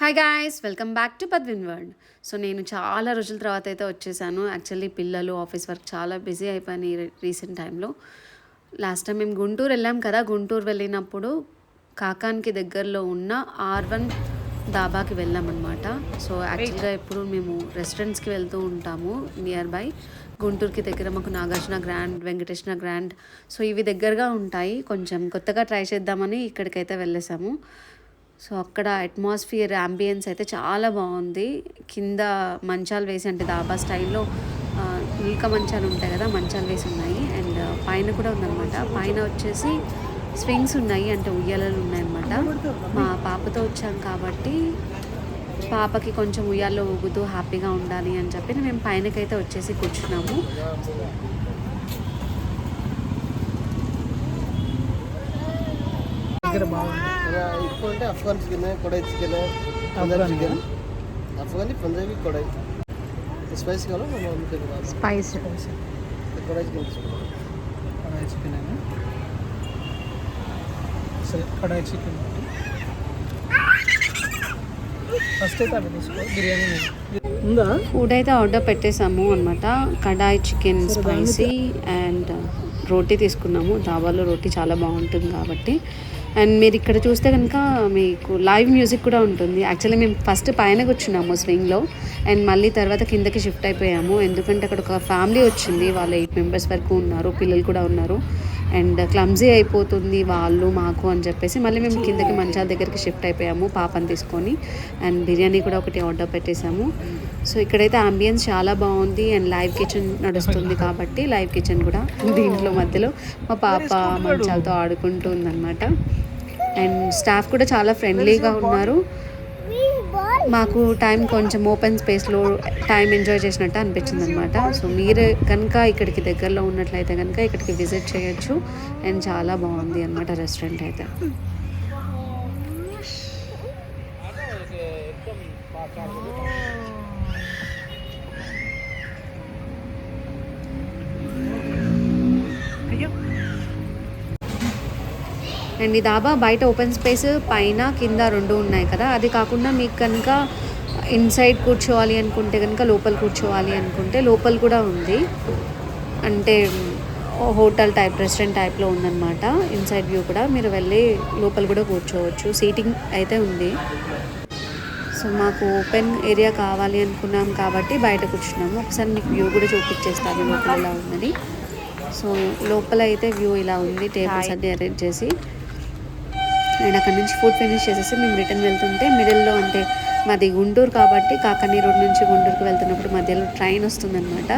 Hi guys, welcome back to Padvin world. So నేను చాలా రోజుల తర్వాత అయితే వచ్చేసాను. యాక్చువల్లీ పిల్లలు ఆఫీస్ వర్క్ చాలా బిజీ అయిపోయినాయి రీసెంట్ టైంలో. లాస్ట్ టైం మేము గుంటూరు వెళ్ళాం కదా, గుంటూరు వెళ్ళినప్పుడు కాకానికి దగ్గరలో ఉన్న R1 దాబాకి వెళ్ళామన్నమాట. సో యాక్చువల్గా ఎప్పుడు మేము రెస్టారెంట్స్కి వెళ్తూ ఉంటాము నియర్ బై. గుంటూరుకి దగ్గర మాకు Nagarjuna grand, Venkateswara grand, so ఇవి దగ్గరగా ఉంటాయి. కొంచెం కొత్తగా ట్రై చేద్దామని ఇక్కడికైతే వెళ్ళేసాము. సో అక్కడ అట్మాస్ఫియర్, అంబియన్స్ అయితే చాలా బాగుంది. కింద మంచాలు వేసి, అంటే దాబా స్టైల్లో ఉల్క మంచాలు ఉంటాయి కదా, మంచాలు వేసి ఉన్నాయి. అండ్ పైన కూడా ఉందన్నమాట. పైన వచ్చేసి స్వింగ్స్ ఉన్నాయి, అంటే ఉయ్యాలలు ఉన్నాయన్నమాట. మా పాపతో వచ్చాం కాబట్టి పాపకి కొంచెం ఉయ్యాల్లో ఊగుతూ హ్యాపీగా ఉండాలి అని చెప్పి మేము పైనకైతే వచ్చేసి కూర్చున్నాము. ఎక్కువ అంటే Afghan chicken, Kodai chicken, Punjabi chicken, Afghani, Punjabi, Kodai. Spicy కావాలి, స్పైస్ కొడై చికెన్ తీసుకుంటాం. కడాయి చికెన్ అయినా సరే, కడాయి చికెన్ ఫస్ట్ అయితే అవి తీసుకో. బిర్యానీ ఉందా? ఫుడ్ అయితే ఆర్డర్ పెట్టేసాము అనమాట. కడాయి చికెన్ స్పైసీ అండ్ రోటీ తీసుకున్నాము. ధాబాలో రోటీ చాలా బాగుంటుంది కాబట్టి. అండ్ మీరు ఇక్కడ చూస్తే కనుక మీకు లైవ్ మ్యూజిక్ కూడా ఉంటుంది. యాక్చువల్లీ మేము ఫస్ట్ పైన కూర్చున్నాము స్వింగ్లో, అండ్ మళ్ళీ తర్వాత కిందకి షిఫ్ట్ అయిపోయాము. ఎందుకంటే అక్కడ ఒక ఫ్యామిలీ వచ్చింది, వాళ్ళు 8 మెంబర్స్ వరకు ఉన్నారు, పిల్లలు కూడా ఉన్నారు. అండ్ క్లమ్జీ అయిపోతుంది వాళ్ళు మాకు అని చెప్పేసి మళ్ళీ మేము కిందకి మంచాల దగ్గరికి షిఫ్ట్ అయిపోయాము పాపని తీసుకొని. అండ్ బిర్యానీ కూడా ఒకటి ఆర్డర్ పెట్టేసాము. సో ఇక్కడైతే అంబియన్స్ చాలా బాగుంది. అండ్ లైవ్ కిచెన్ నడుస్తుంది కాబట్టి లైవ్ కిచెన్ కూడా దీంట్లో మధ్యలో మా పాప మంచాలతో ఆడుకుంటూ ఉందన్నమాట. అండ్ స్టాఫ్ కూడా చాలా ఫ్రెండ్లీగా ఉన్నారు. మాకు టైం కొంచెం ఓపెన్ స్పేస్లో టైం ఎంజాయ్ చేసినట్టు అనిపించింది అనమాట. సో మీరు కనుక ఇక్కడికి దగ్గరలో ఉన్నట్లయితే కనుక ఇక్కడికి విజిట్ చేయొచ్చు. అండ్ చాలా బాగుంది అనమాట రెస్టారెంట్ అయితే. అండ్ ఈ దాబా బయట ఓపెన్ స్పేస్, పైన కింద 2 ఉన్నాయి కదా. అది కాకుండా మీకు కనుక ఇన్సైడ్ కూర్చోవాలి అనుకుంటే కనుక, లోపల కూర్చోవాలి అనుకుంటే లోపల కూడా ఉంది. అంటే హోటల్ టైప్, రెస్టారెంట్ టైప్లో ఉందన్నమాట. ఇన్సైడ్ వ్యూ కూడా మీరు వెళ్ళి లోపల కూడా కూర్చోవచ్చు. సీటింగ్ అయితే ఉంది. సో మాకు ఓపెన్ ఏరియా కావాలి అనుకున్నాం కాబట్టి బయట కూర్చున్నాము. ఒకసారి మీకు వ్యూ కూడా చూపించేస్తాను లోపల ఇలా ఉందని. సో లోపల అయితే వ్యూ ఇలా ఉంది, టేబుల్స్ అన్నీ అరేంజ్ చేసి. అండ్ అక్కడ నుంచి ఫుడ్ ఫినిష్ చేసేసి మేము రిటర్న్ వెళ్తుంటే మిడిల్లో, అంటే మాది గుంటూరు కాబట్టి కాకనీ రోడ్ నుంచి గుంటూరుకి వెళ్తున్నప్పుడు మధ్యలో ట్రైన్ వస్తుందన్నమాట,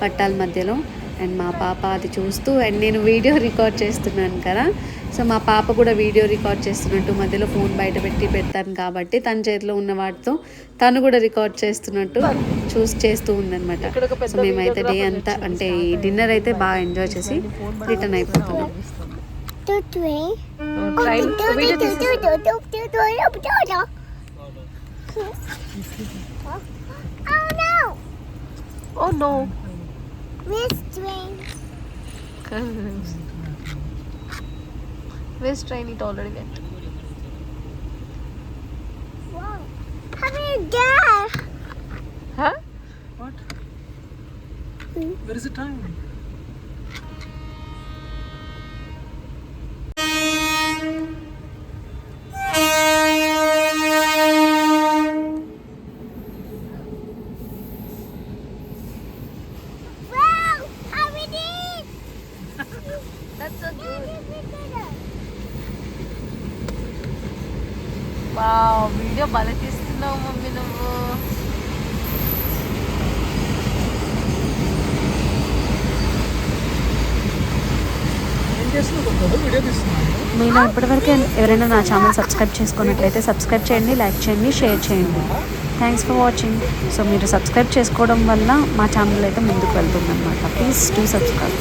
పట్టాల మధ్యలో. అండ్ మా పాప అది చూస్తూ, అండ్ నేను వీడియో రికార్డ్ చేస్తున్నాను కదా, సో మా పాప కూడా వీడియో రికార్డ్ చేస్తున్నట్టు, మధ్యలో ఫోన్ బయట పెడతాను కాబట్టి తన చేతిలో ఉన్న వాటితో తను కూడా రికార్డ్ చేస్తున్నట్టు చేస్తూ ఉందన్నమాట. సో మేమైతే డే అంతా, అంటే ఈ డిన్నర్ అయితే బాగా ఎంజాయ్ చేసి రిటర్న్ అయిపోతున్నాం. Oh no. Which train? Which train it already went? Wow. How are you there? Huh? What? Where is the time? Wow. How we did? That's so good. Wow, video బాగా తీస్తున్నావు mummy నువ్వు. ఏం చేస్తున్నావు? Video తీస్తున్నాను. మీరు ఇప్పటివరకు ఎవరైనా నా channel subscribe చేసుకున్నట్లయితే సబ్స్క్రైబ్ చేయండి, లైక్ చేయండి, షేర్ చేయండి. Thanks for watching. సో మీరు సబ్స్క్రైబ్ చేసుకోవడం వల్ల మా ఛానల్ అయితే ముందుకు వెళ్తుందన్నమాట. Please do subscribe.